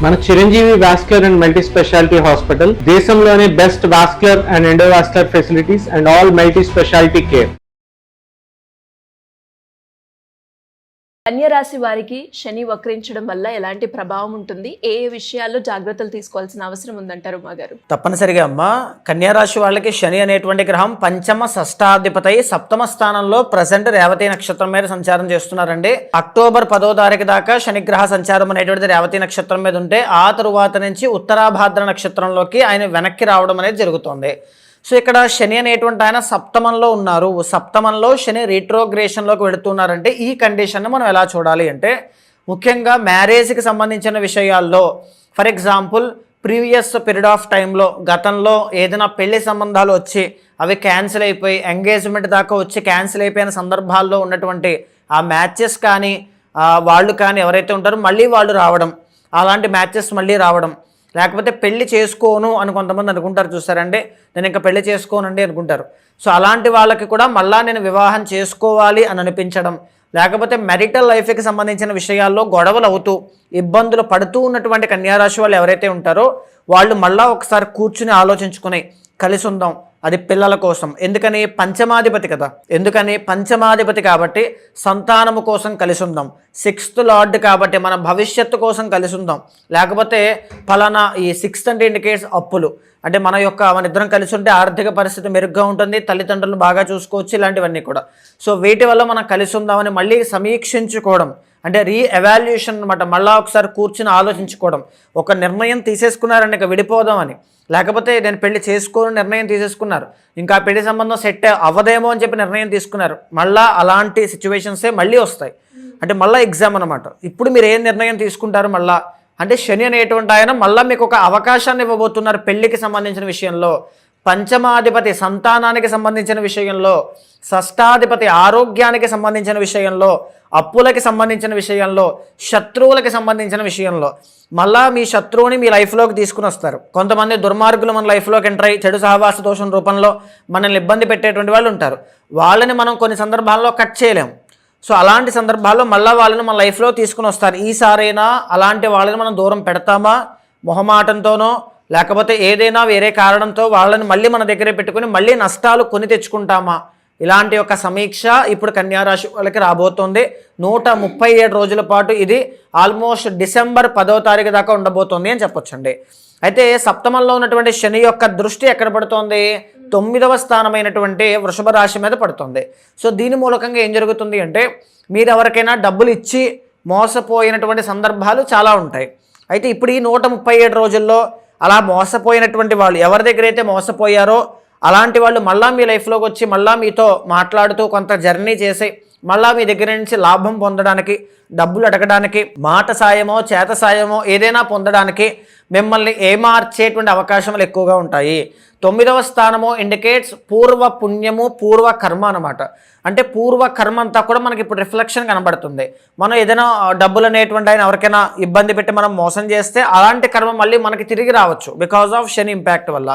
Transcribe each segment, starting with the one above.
మన Chiranjeevi vascular and multi speciality hospital దేశంలోనే best vascular and endovascular facilities and all multi speciality care. కన్య రాశి వారికి శని వక్రించడం వల్ల ఎలాంటి ప్రభావం ఉంటుంది, ఏ విషయాల్లో జాగ్రత్తలు తీసుకోవాల్సిన అవసరం ఉందంటారు మా గారు? తప్పనిసరిగా అమ్మ, కన్యా రాశి వాళ్ళకి శని అనేటువంటి గ్రహం పంచమ షష్టాధిపతి సప్తమ స్థానంలో ప్రజెంట్ రేవతి నక్షత్రం మీద సంచారం చేస్తున్నారండి. అక్టోబర్ 10వ తారీఖు దాకా శని గ్రహ సంచారం అనేటువంటిది రేవతి నక్షత్రం మీద ఉంటే ఆ తరువాత నుంచి ఉత్తరాభాద్ర నక్షత్రంలోకి ఆయన వెనక్కి రావడం అనేది జరుగుతుంది. సో ఇక్కడ శని అనేటువంటి ఆయన సప్తమంలో ఉన్నారు. సప్తమంలో శని రీట్రోగ్రేషన్లోకి వెళుతున్నారంటే ఈ కండిషన్ని మనం ఎలా చూడాలి అంటే, ముఖ్యంగా మ్యారేజ్కి సంబంధించిన విషయాల్లో, for example previous period of టైంలో గతంలో ఏదైనా పెళ్లి సంబంధాలు వచ్చి అవి క్యాన్సిల్ అయిపోయి ఎంగేజ్మెంట్ దాకా వచ్చి క్యాన్సిల్ అయిపోయిన సందర్భాల్లో ఉన్నటువంటి ఆ మ్యాచెస్ కానీ వాళ్ళు కానీ ఎవరైతే ఉంటారో మళ్ళీ వాళ్ళు రావడం, అలాంటి మ్యాచెస్ మళ్ళీ రావడం, లేకపోతే పెళ్లి చేసుకోను అని కొంతమంది అనుకుంటారు, చూస్తారండి నేను ఇంకా పెళ్లి చేసుకోనండి అనుకుంటారు. సో అలాంటి వాళ్ళకి కూడా మళ్ళా నేను వివాహం చేసుకోవాలి అని అనిపించడం, లేకపోతే మ్యారిటల్ లైఫ్కి సంబంధించిన విషయాల్లో గొడవలు అవుతూ ఇబ్బందులు పడుతూ ఉన్నటువంటి కన్యారాశి వాళ్ళు ఎవరైతే ఉంటారో వాళ్ళు మళ్ళా ఒకసారి కూర్చుని ఆలోచించుకుని కలిసి ఉందాం, అది పిల్లల కోసం. ఎందుకని పంచమాధిపతి కదా, ఎందుకని పంచమాధిపతి కాబట్టి సంతానము కోసం కలిసి ఉందాం. 6th లార్డ్ కాబట్టి మన భవిష్యత్తు కోసం కలిసి ఉందాం. లేకపోతే ఫలానా ఈ 6th అంటే ఇండికేట్స్ అప్పులు, అంటే మన ఇద్దరం కలిసి ఉంటే ఆర్థిక పరిస్థితి మెరుగ్గా ఉంటుంది, తల్లిదండ్రులను బాగా చూసుకోవచ్చు, ఇలాంటివన్నీ కూడా. సో వీటి వల్ల మనం కలిసి ఉందామని మళ్ళీ సమీక్షించుకోవడం, అంటే రీఎవాల్యుయేషన్ అనమాట. మళ్ళీ ఒకసారి కూర్చుని ఆలోచించుకోవడం. ఒక నిర్ణయం తీసేసుకున్నారండి ఇక విడిపోదామని, లేకపోతే నేను పెళ్లి చేసుకోని నిర్ణయం తీసేసుకున్నారు, ఇంకా పెళ్లి సంబంధం సెట్ అవ్వదేమో అని చెప్పి నిర్ణయం తీసుకున్నారు, మళ్ళీ అలాంటి సిచ్యువేషన్సే మళ్ళీ వస్తాయి. అంటే మళ్ళీ ఎగ్జామ్ అనమాట. ఇప్పుడు మీరు ఏం నిర్ణయం తీసుకుంటారు మళ్ళా అంటే శని అనేటువంటి ఆయన మళ్ళీ మీకు ఒక అవకాశాన్ని ఇవ్వబోతున్నారు పెళ్లికి సంబంధించిన విషయంలో. పంచమాధిపతి సంతానానికి సంబంధించిన విషయంలో, షష్టాధిపతి ఆరోగ్యానికి సంబంధించిన విషయంలో, అప్పులకి సంబంధించిన విషయంలో, శత్రువులకి సంబంధించిన విషయంలో. మళ్ళా మీ శత్రువుని మీ లైఫ్లోకి తీసుకుని వస్తారు. కొంతమంది దుర్మార్గులు మన లైఫ్లోకి ఎంటర్ అయ్యి చెడు సహవాస దోషం రూపంలో మనల్ని ఇబ్బంది పెట్టేటువంటి వాళ్ళు ఉంటారు. వాళ్ళని మనం కొన్ని సందర్భాల్లో కట్ చేయలేము. సో అలాంటి సందర్భాల్లో మళ్ళీ వాళ్ళని మన లైఫ్లో తీసుకుని వస్తారు. ఈసారైనా అలాంటి వాళ్ళని మనం దూరం పెడతామా మొహమాటంతోనో, లేకపోతే ఏదైనా వేరే కారణంతో వాళ్ళని మళ్ళీ మన దగ్గరే పెట్టుకుని మళ్ళీ నష్టాలు కొని తెచ్చుకుంటామా? ఇలాంటి ఒక సమీక్ష ఇప్పుడు కన్యారాశి వాళ్ళకి రాబోతోంది. 137 రోజుల పాటు ఇది ఆల్మోస్ట్ డిసెంబర్ 10వ తారీఖు దాకా ఉండబోతోంది అని చెప్పొచ్చండి. అయితే సప్తమంలో ఉన్నటువంటి శని యొక్క దృష్టి ఎక్కడ పడుతోంది? 9వ స్థానమైనటువంటి వృషభ రాశి మీద పడుతుంది. సో దీని మూలకంగా ఏం జరుగుతుంది అంటే, మీరు ఎవరికైనా డబ్బులు ఇచ్చి మోసపోయినటువంటి సందర్భాలు చాలా ఉంటాయి. అయితే ఇప్పుడు ఈ 137 రోజుల్లో అలా మోసపోయినటువంటి వాళ్ళు ఎవరి దగ్గర అయితే మోసపోయారో అలాంటి వాళ్ళు మళ్ళీ మీ లైఫ్లోకి వచ్చి మళ్ళీ మీతో మాట్లాడుతూ కొంత జర్నీ చేసి మళ్ళీ మీ దగ్గర నుంచి లాభం పొందడానికి, డబ్బులు అడగడానికి, మాట సాయమో చేత సాయమో ఏదైనా పొందడానికి మిమ్మల్ని ఏమార్చేటువంటి అవకాశాలు ఎక్కువగా ఉంటాయి. 9వ స్థానము ఇండికేట్స్ పూర్వ పుణ్యము పూర్వ కర్మ అనమాట. అంటే పూర్వ కర్మ అంతా కూడా మనకి ఇప్పుడు రిఫ్లెక్షన్ కనబడుతుంది. మనం ఏదైనా డబ్బులు అనేటువంటి ఆయన ఎవరికైనా ఇబ్బంది పెట్టి మనం మోసం చేస్తే అలాంటి కర్మ మళ్ళీ మనకి తిరిగి రావచ్చు బికాజ్ ఆఫ్ శని ఇంపాక్ట్ వల్ల.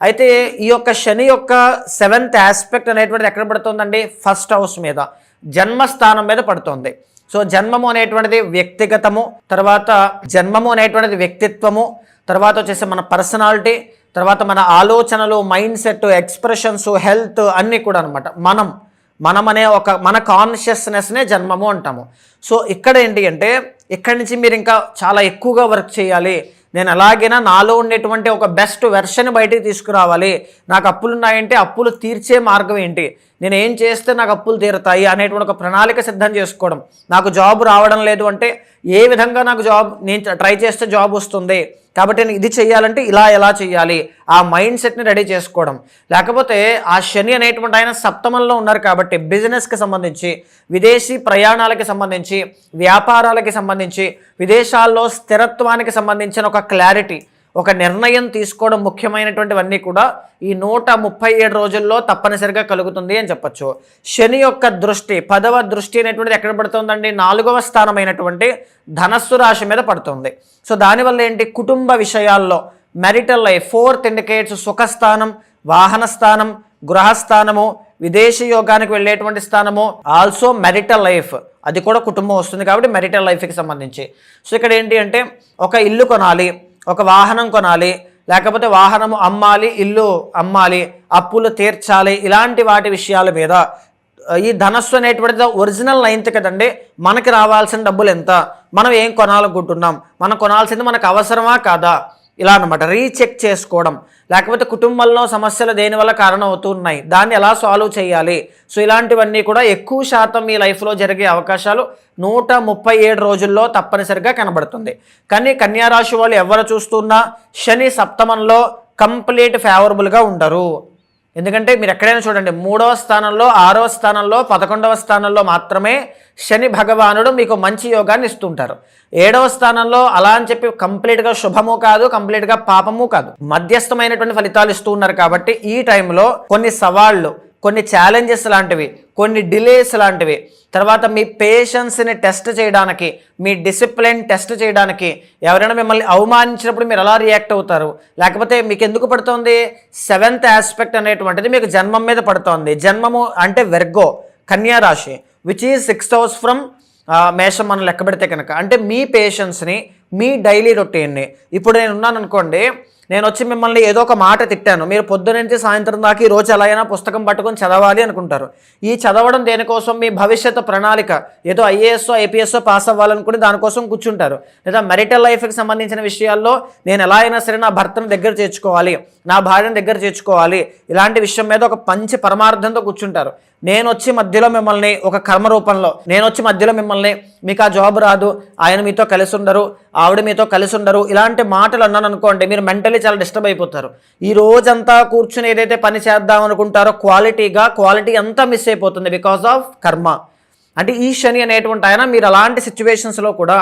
అయితే ఈ యొక్క శని యొక్క 7th ఆస్పెక్ట్ అనేటువంటిది ఎక్కడ పడుతుందండి? 1st హౌస్ మీద, జన్మస్థానం మీద పడుతుంది. సో జన్మము అనేటువంటిది వ్యక్తిగతము, తర్వాత జన్మము అనేటువంటిది వ్యక్తిత్వము, తర్వాత వచ్చేసి మన పర్సనాలిటీ, తర్వాత మన ఆలోచనలు, మైండ్ సెట్, ఎక్స్ప్రెషన్స్, హెల్త్ అన్నీ కూడా అనమాట. మనం అనే మన కాన్షియస్నెస్నే జన్మము అంటాము. సో ఇక్కడ ఏంటి అంటే, ఇక్కడి నుంచి మీరు ఇంకా చాలా ఎక్కువగా వర్క్ చేయాలి. నేను ఎలాగైనా నాలో ఉండేటువంటి ఒక బెస్ట్ వెర్షన్ బయటికి తీసుకురావాలి. నాకు అప్పులు ఉన్నాయంటే అప్పులు తీర్చే మార్గం ఏంటి, నేను ఏం చేస్తే నాకు అప్పులు తీరుతాయి అనేటువంటి ఒక ప్రణాళిక సిద్ధం చేసుకోవడం. నాకు జాబ్ రావడం లేదు అంటే ఏ విధంగా నాకు నేను ట్రై చేస్తే జాబ్ వస్తుంది, కాబట్టి నేను ఇది చేయాలంటే ఎలా చేయాలి, ఆ మైండ్ సెట్ని రెడీ చేసుకోవడం. లేకపోతే ఆ శని అనేటువంటి ఆయన సప్తమంలో ఉన్నారు కాబట్టి బిజినెస్కి సంబంధించి, విదేశీ ప్రయాణాలకి సంబంధించి, వ్యాపారాలకి సంబంధించి, విదేశాల్లో స్థిరత్వానికి సంబంధించిన ఒక క్లారిటీ, ఒక నిర్ణయం తీసుకోవడం ముఖ్యమైనటువంటివన్నీ కూడా ఈ 137 రోజుల్లో తప్పనిసరిగా కలుగుతుంది అని చెప్పచ్చు. శని యొక్క దృష్టి 10వ దృష్టి అనేటువంటిది ఎక్కడ పడుతుందండి? 4వ స్థానమైనటువంటి ధనస్సు రాశి మీద పడుతుంది. సో దానివల్ల ఏంటి? కుటుంబ విషయాల్లో మ్యారిటల్ లైఫ్ 4th ఇండికేట్స్ సుఖస్థానం, వాహన స్థానం, గృహస్థానము, విదేశీ యోగానికి వెళ్ళేటువంటి స్థానము, ఆల్సో మెరిటల్ లైఫ్, అది కూడా కుటుంబం వస్తుంది కాబట్టి మెరిటల్ లైఫ్కి సంబంధించి. సో ఇక్కడ ఏంటి అంటే ఒక ఇల్లు కొనాలి, ఒక వాహనం కొనాలి, లేకపోతే వాహనము అమ్మాలి, ఇల్లు అమ్మాలి, అప్పులు తీర్చాలి, ఇలాంటి వాటి విషయాల మీద ఈ ధనస్సు అనేటువంటిది ఒరిజినల్ నైన్త్ కదండి. మనకి రావాల్సిన డబ్బులు ఎంత, మనం ఏం కొనాలనుకుంటున్నాం, మనం కొనాల్సింది మనకు అవసరమా కాదా, ఇలా అనమాట రీచెక్ చేసుకోవడం. లేకపోతే కుటుంబంలో సమస్యలు దేనివల్ల కారణం అవుతున్నాయి, దాన్ని ఎలా సాల్వ్ చేయాలి. సో ఇలాంటివన్నీ కూడా ఎక్కువ శాతం మీ లైఫ్లో జరిగే అవకాశాలు 137 రోజుల్లో తప్పనిసరిగా కనబడుతుంది. కానీ కన్యారాశి వాళ్ళు ఎవరు చూస్తున్నా శని సప్తమంలో కంప్లీట్ ఫేవరబుల్గా ఉండరు. ఎందుకంటే మీరు ఎక్కడైనా చూడండి 3వ స్థానంలో, 6వ స్థానంలో, 11వ స్థానంలో మాత్రమే శని భగవానుడు మీకు మంచి యోగాన్ని ఇస్తుంటారు. 7వ స్థానంలో అలా అని చెప్పి కంప్లీట్గా శుభము కాదు, కంప్లీట్గా పాపము కాదు, మధ్యస్థమైనటువంటి ఫలితాలు ఇస్తూ ఉన్నారు. కాబట్టి ఈ టైంలో కొన్ని సవాళ్ళు, కొన్ని ఛాలెంజెస్ లాంటివి, కొన్ని డిలేస్ లాంటివి, తర్వాత మీ పేషెన్స్ని టెస్ట్ చేయడానికి, మీ డిసిప్లిన్ టెస్ట్ చేయడానికి, ఎవరైనా మిమ్మల్ని అవమానించినప్పుడు మీరు ఎలా రియాక్ట్ అవుతారు, లేకపోతే మీకు ఎందుకు పడుతుంది 7th ఆస్పెక్ట్ అనేటువంటిది మీకు జన్మం మీద పడుతోంది. జన్మము అంటే వెర్గో, కన్యా రాశి, which is 6th house from మేషం మనం లెక్క పెడితే కనుక. అంటే మీ పేషెన్స్ని, మీ డైలీ రొటీన్ని, ఇప్పుడు నేను ఉన్నాను అనుకోండి, నేను వచ్చి మిమ్మల్ని ఏదో ఒక మాట తిట్టాను, మీరు పొద్దున నుంచి సాయంత్రం దాకా ఈ రోజు ఎలా అయినా పుస్తకం పట్టుకొని చదవాలి అనుకుంటారు. ఈ చదవడం దేనికోసం, మీ భవిష్యత్తు ప్రణాళిక, ఏదో ఐఏఎస్ ఐపీఎస్ పాస్ అవ్వాలనుకుని దానికోసం కూర్చుంటారు. లేదా మెరిటల్ లైఫ్కి సంబంధించిన విషయాల్లో నేను ఎలా అయినా సరే నా భర్తను దగ్గర చేర్చుకోవాలి, నా భార్యను దగ్గర చేర్చుకోవాలి, ఇలాంటి విషయం మీద ఒక మంచి పరమార్థంతో కూర్చుంటారు. నేను వచ్చి మధ్యలో మిమ్మల్ని ఒక కర్మ రూపంలో, నేను వచ్చి మధ్యలో మిమ్మల్ని మీకు ఆ జాబ్ రాదు, ఆయన మీతో కలిసి ఉండరు, ఆవిడ మీతో కలిసి ఉండరు, ఇలాంటి మాటలు అన్నాను అనుకోండి, మీరు మెంటలీ చాలా డిస్టర్బ్ అయిపోతారు. ఈ రోజంతా కూర్చుని ఏదైతే పని చేద్దాం అనుకుంటారో క్వాలిటీ అంతా మిస్ అయిపోతుంది బికాస్ ఆఫ్ కర్మ. అంటే ఈ శని అనేటువంటి ఆయన మీరు అలాంటి సిచ్యువేషన్స్లో కూడా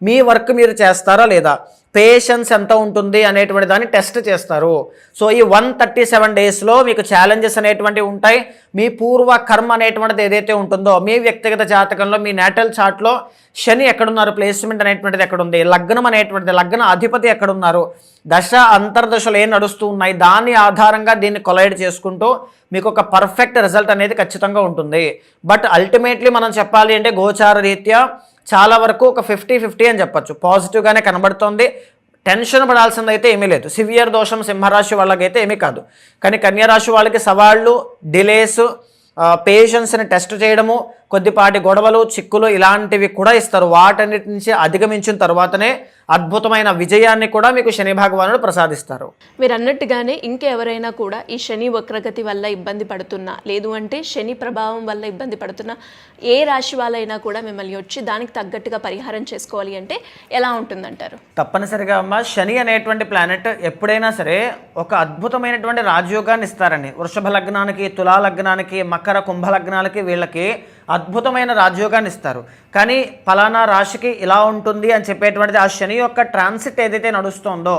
మీ వర్క్ మీరు చేస్తారా లేదా, పేషెన్స్ ఎంత ఉంటుంది అనేటువంటి దాన్ని టెస్ట్ చేస్తారు. సో ఈ 137 డేస్లో మీకు ఛాలెంజెస్ అనేటువంటివి ఉంటాయి. మీ పూర్వ కర్మ అనేటువంటిది ఏదైతే ఉంటుందో, మీ వ్యక్తిగత జాతకంలో, మీ నేటల్ చార్ట్లో శని ఎక్కడున్నారు, ప్లేస్మెంట్ అనేటువంటిది ఎక్కడుంది, లగ్నం అనేటువంటిది, లగ్న అధిపతి ఎక్కడున్నారు, దశ అంతర్దశలు ఏం నడుస్తూ ఉన్నాయి, దాని ఆధారంగా దీన్ని కొలైడ్ చేసుకుంటూ మీకు ఒక పర్ఫెక్ట్ రిజల్ట్ అనేది ఖచ్చితంగా ఉంటుంది. బట్ అల్టిమేట్లీ మనం చెప్పాలి అంటే గోచార రీత్యా చాలా వరకు ఒక 50-50 అని చెప్పచ్చు, పాజిటివ్గానే కనబడుతోంది. టెన్షన్ పడాల్సిందైతే ఏమీ లేదు. సివియర్ దోషం సింహరాశి వాళ్ళకైతే ఏమీ కాదు. కానీ కన్యారాశి వాళ్ళకి సవాళ్ళు, డిలేస్, పేషెన్స్ని టెస్ట్ చేయడము, కొద్దిపాటి గొడవలు, చిక్కులు ఇలాంటివి కూడా ఇస్తారు. వాటన్నిటి నుంచి అధిగమించిన తర్వాతనే అద్భుతమైన విజయాన్ని కూడా మీకు శని భగవానుడు ప్రసాదిస్తారు. మీరు అన్నట్టుగానే ఇంకెవరైనా కూడా ఈ శని వక్రగతి వల్ల ఇబ్బంది పడుతున్నా, లేదు అంటే శని ప్రభావం వల్ల ఇబ్బంది పడుతున్నా, ఏ రాశి వాళ్ళైనా కూడా మిమ్మల్ని వచ్చి దానికి తగ్గట్టుగా పరిహారం చేసుకోవాలి అంటే ఎలా ఉంటుందంటారు? తప్పనిసరిగా అమ్మ, శని అనేటువంటి ప్లానెట్ ఎప్పుడైనా సరే ఒక అద్భుతమైనటువంటి రాజయోగాన్ని ఇస్తారని. వృషభ లగ్నానికి, తులా లగ్నానికి, మకర కుంభ లగ్నాలకి వీళ్ళకి అద్భుతమైన రాజయోగాన్ని ఇస్తారు. కానీ ఫలానా రాశికి ఇలా ఉంటుంది అని చెప్పేటువంటిది ఆ శని యొక్క ట్రాన్సిట్ ఏదైతే నడుస్తుందో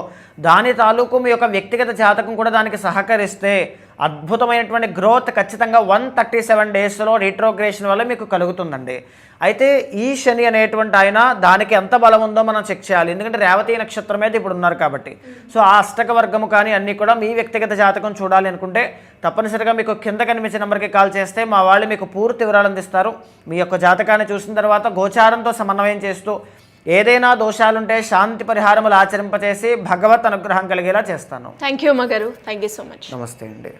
దాని తాలూకు మీ యొక్క వ్యక్తిగత జాతకం కూడా దానికి సహకరిస్తే అద్భుతమైనటువంటి గ్రోత్ ఖచ్చితంగా 137 డేస్లో రీట్రోగ్రేషన్ వల్ల మీకు కలుగుతుందండి. అయితే ఈ శని అనేటువంటి ఆయన దానికి ఎంత బలం ఉందో మనం చెక్ చేయాలి. ఎందుకంటే రేవతి నక్షత్రం మీద ఇప్పుడు ఉన్నారు కాబట్టి. సో ఆ అష్టక వర్గము కానీ అన్నీ కూడా మీ వ్యక్తిగత జాతకం చూడాలి అనుకుంటే తప్పనిసరిగా మీకు కింద కనిపించే నెంబర్కి కాల్ చేస్తే మా వాళ్ళు మీకు పూర్తి వివరాలు అందిస్తారు. మీ యొక్క జాతకాన్ని చూసిన తర్వాత గోచారంతో సమన్వయం చేస్తూ ఏదైనా దోషాలుంటే శాంతి పరిహారములు ఆచరింపచేసి భగవత్ అనుగ్రహం కలిగేలా చేస్తాను. థ్యాంక్ యూ అమ్మగారు, థ్యాంక్ యూ సో మచ్. నమస్తే అండి.